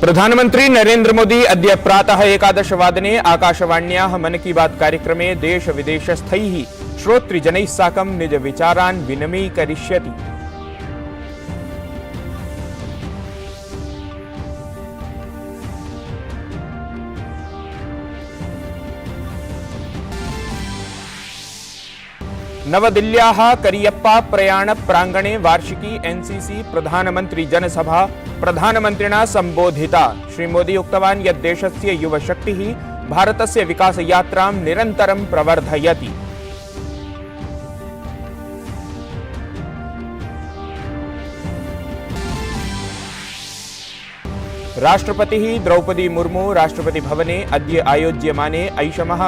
प्रधानमंत्री नरेंद्र मोदी अद्य प्रातः 11:15 आकाशवाण्याः मन की बात कार्यक्रमे देश विदेशस्थैः श्रोतृजनैः साकं निज विचारान् विनिमयीकरिष्यति। नवदिल्ल्याः करियप्पा प्रयाण प्रांगणे वार्षिकी एनसीसी प्रधानमंत्री जनसभा प्रधानमन्त्रिणा संबोधिता। श्रीमोदी उक्तवान् यत् देशस्य युवशक्तिः भारतस्य विकासयात्रां निरन्तरं प्रवर्धयति। राष्ट्रपतिः द्रौपदी मुर्मू राष्ट्रपतिभवने अद्य आयोज्यमाने ऐषमः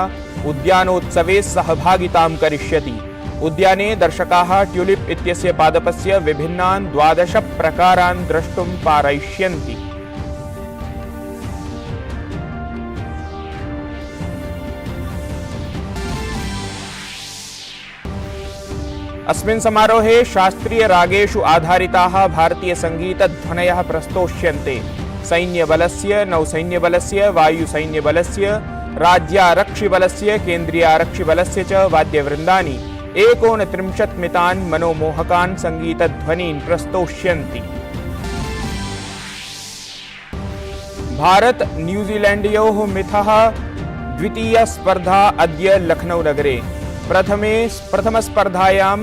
उद्यानोत्सवे सहभागितां करिष्यति। उद्याने दर्शकाः ट्यूलिप इत्यस्य पादपस्य विभिन्नान् 12 प्रकारान् द्रष्टुं पारयिष्यन्ति। अस्मिन् समारोहे शास्त्रीय रागेषु आधारिताः भारतीय संगीतध्वनयः प्रस्तोष्यन्ते। सैन्यबलस्य, नौसैन्यबलस्य, वायुसैन्यबलस्य, राज्यारक्षिबलस्य, केन्द्रीयारक्षिबलस्य च वाद्यवृन्दानि 39 मितान् मनोमोहकान् संगीतध्वनीन् प्रस्तोष्यन्ति। भारत न्यूजीलैंडयोः मिथः द्वितीया स्पर्धा अद्य लखनऊ नगरे। प्रथमस्पर्धायां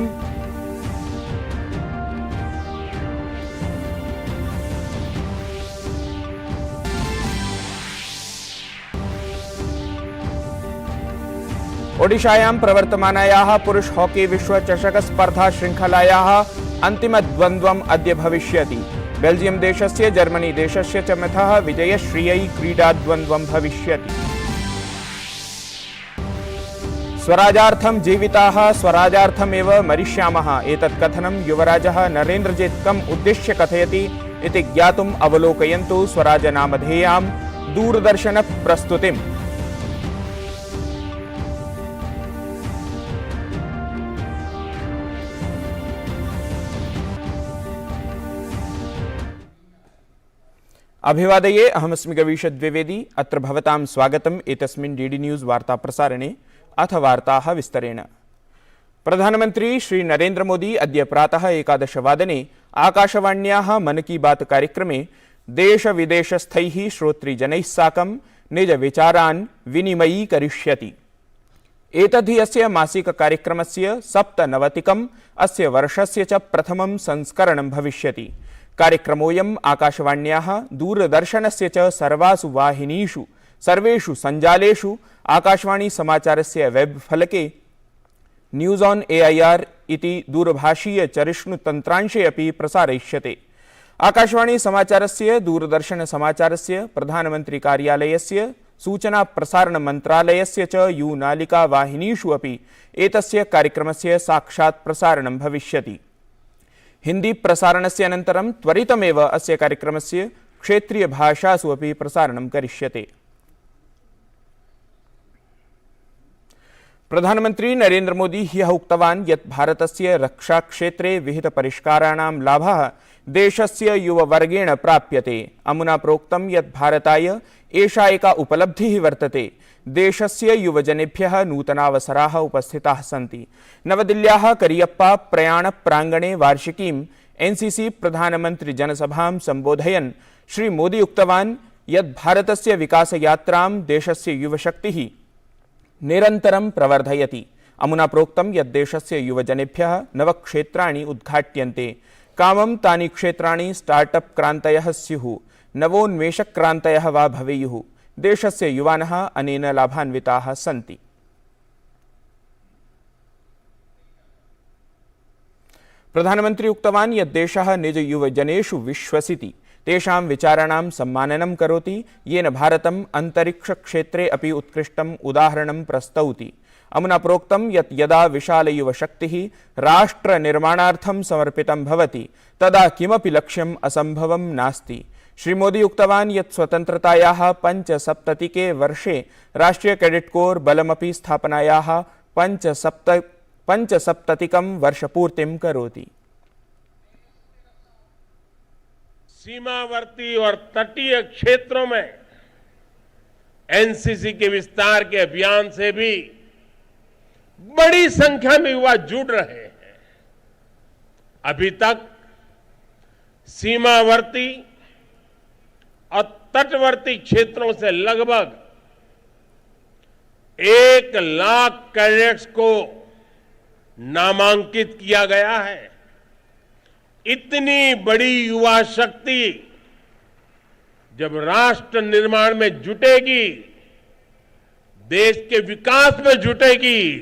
ओडिशायां प्रवर्तमानायाः पुरुष हॉकी विश्व चषक स्पर्धा श्रृंखलायाः अन्तिमद्वन्द्वम् अद्य भविष्यति। बेल्जियम देशस्य जर्मनी देशस्य च मिथः विजयश्रियै क्रीडाद्वन्द्वं भविष्यति। स्वराजार्थं जीविताः स्वराजार्थमेव मरिष्यामः एतत् कथनं युवराजः नरेन्द्रजित् कम् उद्दिश्य कथयति इति ज्ञातुम् अवलोकयन्तु स्वराज नामधेयां दूरदर्शन प्रस्तुतिम्। अभिवादये, अहमस्मि गवीश द्विवेदी। अत्र भवतां स्वागतम् एतस्मिन् डीडी न्यूज़ वार्ता प्रसारणे। अथ वार्ताः विस्तरेण। प्रधानमंत्री श्री नरेंद्र मोदी अद्य प्रातः 11:15 आकाशवाण्याः मन की बात कार्यक्रमे देश विदेशस्थैः श्रोतृजनैः साकं निज विचारान् विनिमयीकरिष्यति। एतद्धि अस्य मासिक कार्यक्रमस्य 97कम् अस्य वर्षस्य च प्रथमं संस्करणं भविष्यति। कार्यक्रमोऽयम् आकाशवाण्याः दूरदर्शनस्य च सर्वासु वाहिनीषु सर्वेषु सञ्जालेषु आकाशवाणी समाचारस्य वेब फलके न्यूज़ ऑन AIR इति दूरभाषीय चरिष्णुतन्त्रांशे अपि प्रसारयिष्यते। आकाशवाणी समाचारस्य दूरदर्शन समाचारस्य प्रधानमंत्री कार्यालयस्य सूचना प्रसारण मन्त्रालयस्य च U-नालिका वाहिनीषु अपि एतस्य कार्यक्रमस्य साक्षात् प्रसारणं भविष्यति। हिंदी प्रसारणस्य अनन्तरं त्वरितमेव अस्य कार्यक्रमस्य क्षेत्रीय भाषासु अपि प्रसारणं करिष्यते। प्रधानमंत्री नरेंद्र मोदी ह्यः उक्तवान् यत् भारतस्य रक्षा क्षेत्रे विहित परिष्काराणां लाभः देशस्य युववर्गेण प्राप्यते। अमुना प्रोक्तं यत् भारताय एषा एका उपलब्धिः वर्तते। देशस्य युवजनेभ्यः नूतनावसराः उपस्थिताः सन्ति। नवदिल्ल्याः करियप्पा प्रयाण प्रांगणे वार्षिकीं एनसीसी प्रधानमंत्री जनसभां संबोधयन् श्री मोदी उक्तवान् यत् भारतस्य विकासयात्रां देशस्य युवशक्तिः निरन्तरं प्रवर्धयति। अमुना प्रोक्तं यत् देशस्य युवजनेभ्यः नवक्षेत्राणि उद्घाट्यन्ते। कामं तानि क्षेत्राणि स्टार्टअप क्रान्तयः स्युः, नवोन्मेषक्रान्तयः वा भवेयुः। देशस्य युवानः अनेन लाभान्विताः सन्ति। प्रधानमंत्री उक्तवान् यत् देशः निज युवजनेषु विश्वसिति, तेषां विचाराणां सम्माननं करोति, येन भारतम् अन्तरिक्षक्षेत्रे अपि उत्कृष्टम् उदाहरणं प्रस्तौति। अमुना प्रोक्तं यत् यदा विशालयुवशक्तिः राष्ट्रनिर्माणार्थं समर्पितं भवति तदा किमपि लक्ष्यम् असम्भवं नास्ति। श्री मोदी उक्तवान् यत् स्वतन्त्रतायाः 75 वर्षे राष्ट्रीय कैडेट कोर बलमपि स्थापनायाः 75 वर्षपूर्तिं करोति। सीमावर्ती और तटीय क्षेत्रों में एनसीसी के विस्तार के अभियान से भी बड़ी संख्या में युवा जुड़ रहे हैं। अभी तक सीमावर्ती और तटवर्ती क्षेत्रों से लगभग 1 लाख कैडेट्स को नामांकित किया गया है। इतनी बड़ी युवा शक्ति जब राष्ट्र निर्माण में जुटेगी, देश के विकास में जुटेगी,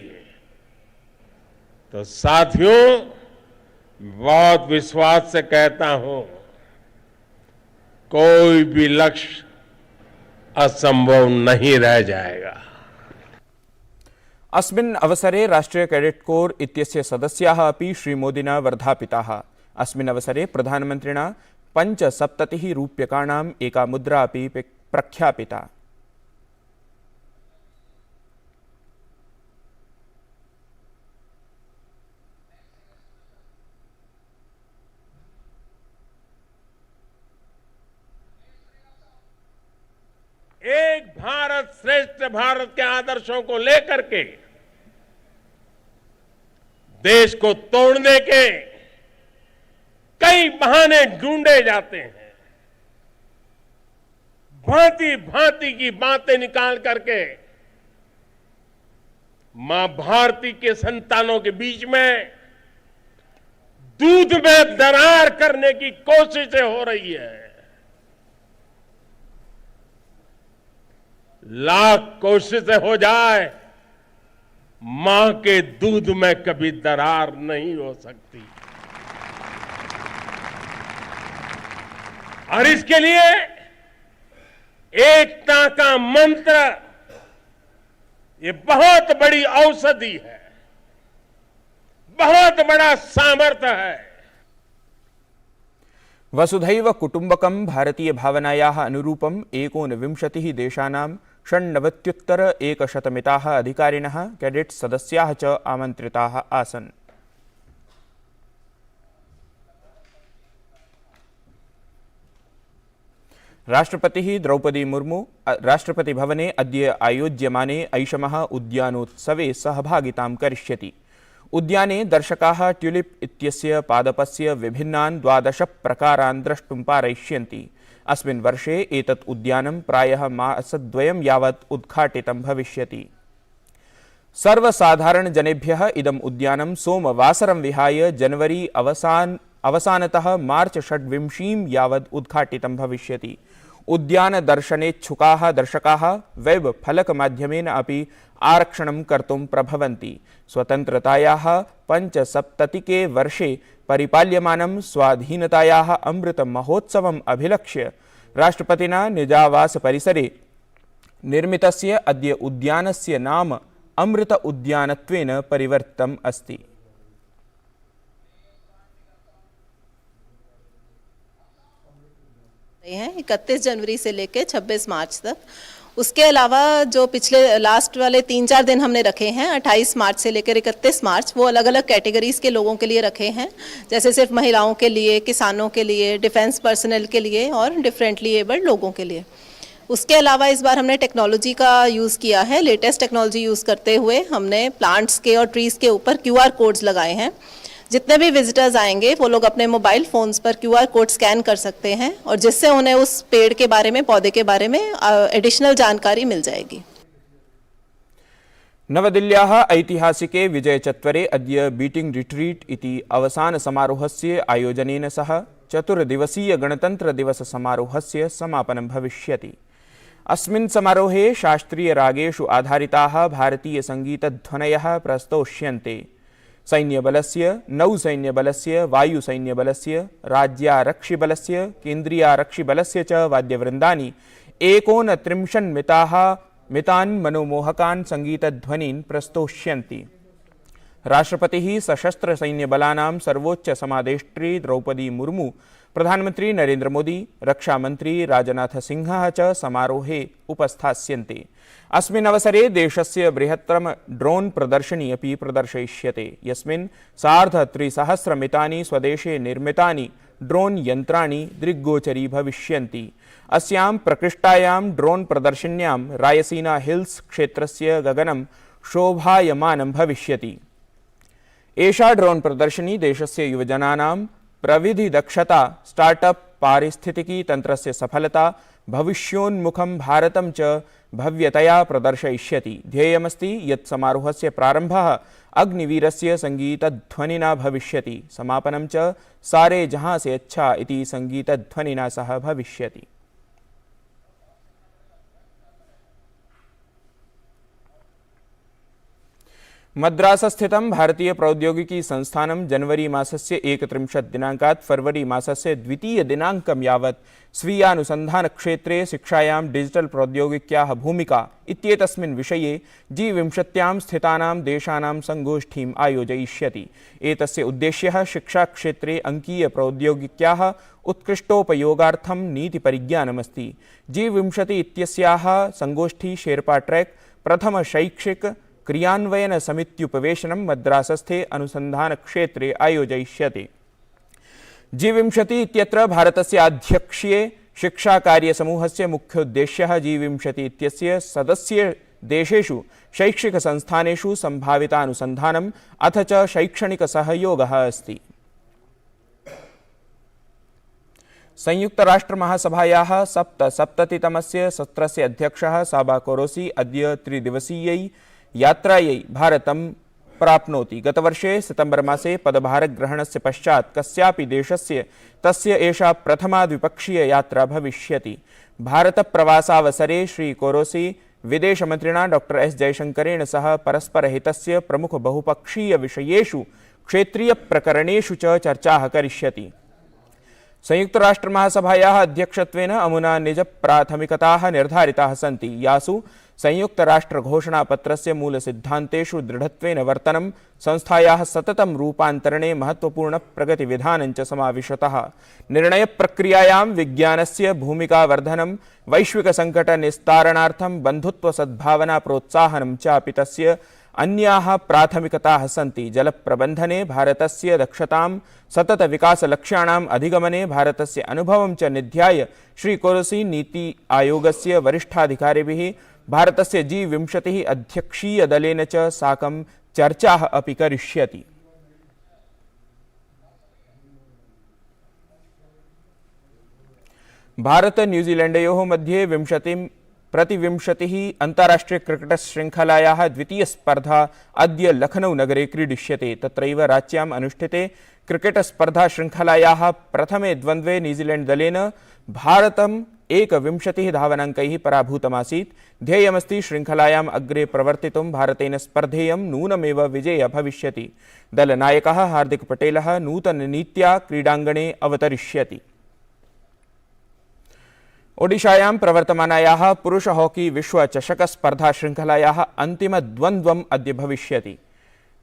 तो साथियों बहुत विश्वास से कहता हूं, कोई भी लक्ष्य असंभव नहीं रह जाएगा। अस्मिन् अवसरे राष्ट्रीय कैडेट कोर इत्यस्य सदस्याः अपि श्रीमोदिना वर्धापिताः। अस्मिन् अवसरे प्रधानमन्त्रिणा 75 रूप्यकाणाम् एका मुद्रा अपि प्रख्यापिता। एक भारत श्रेष्ठ भारत के आदर्शों को लेकर के देश को तोड़ने के कई बहाने ढूंढे जाते हैं। भांति भांति की बातें निकाल करके मां भारती के संतानों के बीच में दूध में दरार करने की कोशिशें हो रही है। लाख कोशिशें हो जाए, मां के दूध में कभी दरार नहीं हो सकती। और इसके लिए एकता का मंत्र ये बहुत बड़ी औषधि है, बहुत बड़ा सामर्थ्य है। वसुधैव कुटुंबकम भारतीय भावनायाः अनुरूपम 29 देशानां 96,100मिताः अधिकारिणः कैडेट सदस्याः च आमन्त्रिताः आसन्। राष्ट्रपतिः द्रौपदी मुर्मू राष्ट्रपति भवने अद्य आयोज्यमाने ऐषमः उद्यानोत्सवे सहभागितां करिष्यति। उद्याने दर्शकाः ट्यूलिप इत्यस्य पादपस्य विभिन्नान् 12 प्रकारान् द्रष्टुं पारयिष्यन्ति। अस्मिन् वर्षे एतत् उद्यानं प्रायः मासद्वयं यावत् उद्घाटितं भविष्यति। सर्वसाधारणजनेभ्यः इदम् उद्यानं सोमवासरं विहाय जनवरी अवसानतः मार्च 26 यावत् उद्घाटितं भविष्यति। उद्यानदर्शनेच्छुकाः दर्शकाः वेब फलकमाध्यमेन अपि आरक्षणं कर्तुं प्रभवन्ति। स्वतन्त्रतायाः 75 वर्षे परिपाल्यमानं स्वाधीनतायाः अमृत महोत्सवम् अभिलक्ष्य राष्ट्रपतिना निजावास परिसरे निर्मितस्य अद्य उद्यानस्य नाम अमृत उद्यानत्वेन परिवर्तितम् अस्ति। हैं 31 जनवरी से लेकर 26 मार्च तक। उसके अलावा जो पिछले लास्ट वाले 3-4 दिन हमने रखे हैं 28 मार्च से लेकर 31 मार्च, वो अलग अलग कैटेगरीज के लोगों के लिए रखे हैं, जैसे सिर्फ महिलाओं के लिए, किसानों के लिए, डिफेंस पर्सनल के लिए और डिफरेंटली एबल्ड लोगों के लिए। उसके अलावा इस बार हमने टेक्नोलॉजी का यूज़ किया है। लेटेस्ट टेक्नोलॉजी यूज़ करते हुए हमने प्लांट्स के और ट्रीज़ के ऊपर QR कोड्स लगाए हैं। जितने भी विजिटर्स आएंगे वो लोग अपने मोबाइल फोन्स पर QR कोड स्कैन कर सकते हैं और जिससे उन्हें उस पेड़ के बारे में, पौधे के बारे में एडिशनल जानकारी मिल जाएगी। नवदिल्ल्याः ऐतिहासिके विजयचत्वरे अद्य बीटिंग रिट्रीट इति अवसानसमारोहस्य आयोजनेन सह 4 दिवसीय गणतन्त्रदिवससमारोहस्य समापनं भविष्यति। अस्मिन् समारोहे शास्त्रीयरागेषु आधारिताः भारतीयसङ्गीतध्वनयः प्रस्तोष्यन्ते। सैन्यबलस्य, नौसैन्यबलस्य, वायुसैन्यबलस्य, राज्यारक्षिबलस्य, केन्द्रीयारक्षिबलस्य च वाद्यवृन्दानि 39 मितान् मनोमोहकान् सङ्गीतध्वनीन् प्रस्तोष्यन्ति। राष्ट्रपतिः सशस्त्रसैन्यबलानां सर्वोच्चसमादेष्ट्री द्रौपदी मुर्मू, प्रधानमन्त्री नरेन्द्र मोदी, रक्षामन्त्री राजनाथसिंहः च समारोहे उपस्थास्यन्ते। अस्मिन् अवसरे देशस्य बृहत्तम ड्रोन प्रदर्शनी अपि प्रदर्शयिष्यते, यस्मिन् 3,500 मितानि स्वदेशे निर्मितानि ड्रोन यंत्राणि दृग्गोचरी भविष्यन्ति। अस्यां प्रकृष्टायां ड्रोन प्रदर्शन्यां रायसीना हिल्स क्षेत्रस्य गगनं शोभायमानं भविष्यति। एषा ड्रोन प्रदर्शनी देशस्य युवजनानां प्रविधिदक्षता, स्टार्टअप, पारिस्थितिकी तंत्रस्य सफलता, भविष्योन्मुखं भारतं च भव्यतया प्रदर्शयिष्यति। ध्येयमस्ति यत् समारोहस्य प्रारम्भः अग्निवीरस्य संगीतध्वनिना भविष्यति, समापनं च सारे जहां से अच्छा इति संगीतध्वनिना सह भविष्यति। मद्रासस्थितं भारतीय प्रौद्योगिकी संस्थानं जनवरी मासस्य 31 दिनाङ्कात् फरवरी मासस्य 2 दिनाङ्कं यावत् स्वीयानुसन्धानक्षेत्रे शिक्षायां डिजिटल प्रौद्योगिक्याः भूमिका इत्येतस्मिन् विषये G20 स्थितानां देशानां संगोष्ठीम् आयोजयिष्यति। एतस्य उद्देश्यः शिक्षाक्षेत्रे अङ्कीय प्रौद्योगिक्याः उत्कृष्टोपयोगार्थं नीतिपरिज्ञानमस्ति। G20 इत्यस्याः संगोष्ठी शेर्पा ट्रैक प्रथम शैक्षिक क्रियान्वयन समित्युपवेशनं मद्रासस्थे अनुसन्धानक्षेत्रे आयोजयिष्यते। G20 इत्यत्र भारतस्य आध्यक्ष्ये शिक्षाकार्यसमूहस्य मुख्योद्देश्यः G20 इत्यस्य सदस्य देशेषु शैक्षिकसंस्थानेषु सम्भावितानुसन्धानम् अथ च शैक्षणिकसहयोगः अस्ति। संयुक्तराष्ट्रमहासभायाः 77तमस्य सत्रस्य अध्यक्षः साबा कोरोसी अद्य त्रिदिवसीयै यात्रायै भारतं प्राप्नोति। गतवर्षे सितंबर मासे पदभारग्रहणस्य पश्चात् कस्यापि देशस्य तस्य एषा प्रथमा द्विपक्षीय यात्रा भविष्यति। भारतप्रवासावसरे श्री कोरोसी विदेशमन्त्रिणा डॉ एस जयशंकरेण सह परस्परहितस्य प्रमुख बहुपक्षीय विषयेषु क्षेत्रीय प्रकरणेषु च चर्चाः करिष्यति। संयुक्तराष्ट्रमहासभायाः अध्यक्षत्वेन अमुना निजप्राथमिकताः निर्धारिताः सन्ति, यासु संयुक्तराष्ट्रघोषणापत्रस्य मूलसिद्धान्तेषु दृढत्वेन वर्तनं, संस्थायाः सततं रूपान्तरणे महत्त्वपूर्णप्रगतिविधानं च समाविशतः। निर्णयप्रक्रियायां विज्ञानस्य भूमिकावर्धनं, वैश्विकसङ्कटनिस्तारणार्थं बन्धुत्वसद्भावनाप्रोत्साहनं चापि तस्य अन्याः प्राथमिकताः सन्ति। जलप्रबन्धने भारतस्य दक्षतां, सततविकासलक्ष्याणाम् अधिगमने भारतस्य अनुभवं च निध्याय श्री कोरोसी नीति आयोगस्य वरिष्ठाधिकारिभिः भारतस्य G20 अध्यक्षीयदलेन च साकं चर्चाः अपि करिष्यति। भारत न्यूजीलैण्डयोः मध्ये 20 अन्ताराष्ट्रिय क्रिकेट श्रृंखलायाः द्वितीय स्पर्धा अद्य लखनऊ नगरे क्रीडिष्यते। तत्रैव राच्याम् अनुष्ठिते क्रिकेट स्पर्धा श्रृंखलायाः प्रथमे द्वन्द्वे न्यूजीलैण्ड दलेन भारतम् 21 धावनाङ्कैः पराभूतमासीत्। ध्येयमस्ति श्रृंखलायाम् अग्रे प्रवर्तितुं भारतेन स्पर्धेयं नूनमेव विजेयः भविष्यति। दलनायकः हार्दिक पटेलः नूतननीत्या क्रीडाङ्गणे अवतरिष्यति। ओडिशायां प्रवर्तमानायाः पुरुष हॉकी विश्व चषक स्पर्धा श्रृंखलायाः अन्तिमद्वन्द्वम् अद्य भविष्यति।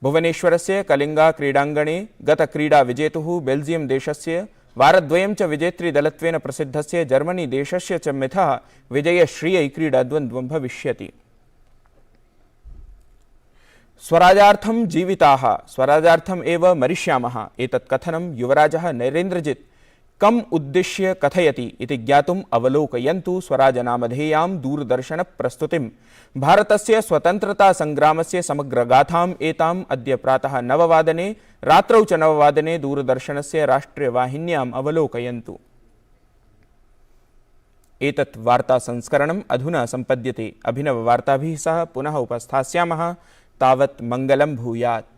भुवनेश्वरस्य कलिंगा क्रीडाङ्गणे गतक्रीडा विजेतुः बेल्जियम देशस्य वारद्वयं च विजेतृ दलत्वेन प्रसिद्धस्य जर्मनी देशस्य च मिथः विजयश्रियै क्रीडाद्वन्द्वं भविष्यति। स्वराजार्थं जीविताः स्वराजार्थम् एव मरिष्यामः, एतत् कथनं युवराजः नरेन्द्रजित् कम् उद्दिश्य कथयति इति ज्ञातुम् अवलोकयन्तु स्वराजनामधेयां दूरदर्शन प्रस्तुतिं। भारतस्य स्वतन्त्रता संग्रामस्य समग्रगाथाम् एताम् अद्य प्रातः 9 वादने रात्रौ च 9 वादने दूरदर्शनस्य राष्ट्रियवाहिन्याम् अवलोकयन्तु। एतत् वार्ता संस्करणम् अधुना सम्पद्यते। अभिनववार्ताभिः सह पुनः उपस्थास्यामः। तावत् मङ्गलं भूयात्।